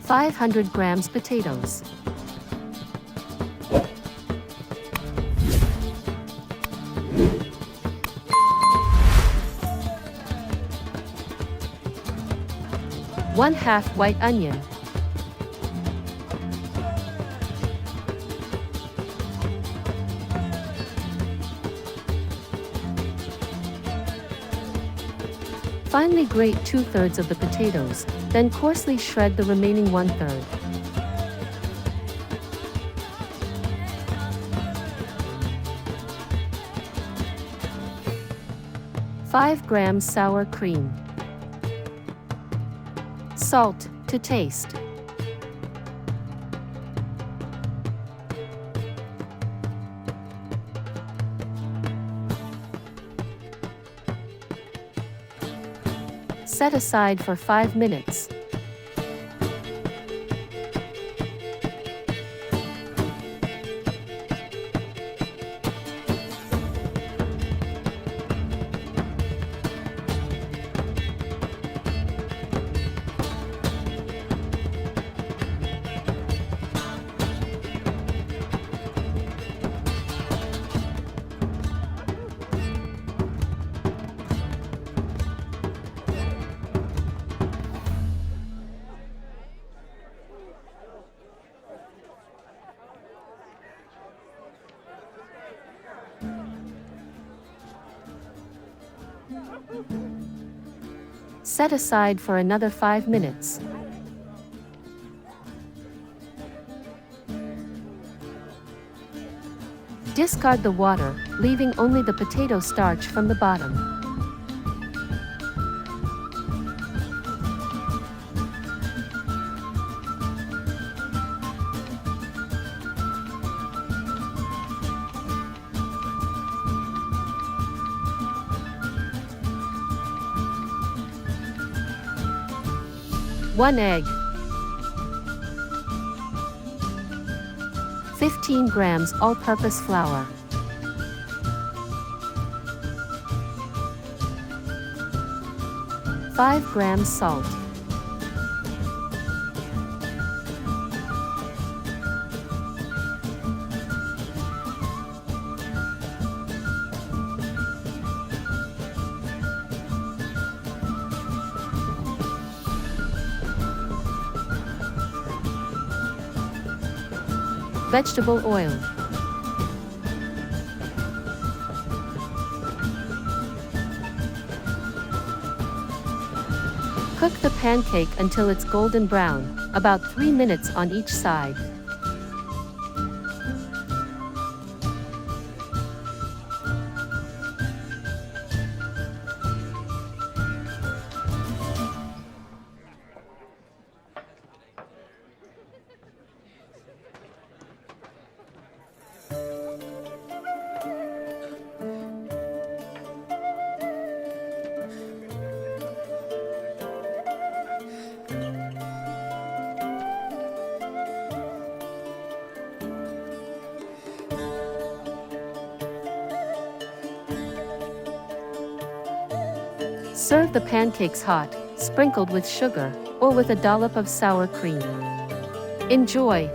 500 grams potatoes. 1/2 white onion. 1 Finely grate 2/3 of the potatoes, then coarsely shred the remaining 1/3. 5 grams sour cream. Salt to taste. Set aside for 5 minutes. Set aside for another 5 minutes. Discard the water, leaving only the potato starch from the bottom. One egg. 15 grams all-purpose flour. 5 grams salt. Vegetable oil. Cook the pancake until it's golden brown, about 3 minutes on each side. Serve the pancakes hot, sprinkled with sugar, or with a dollop of sour cream. Enjoy!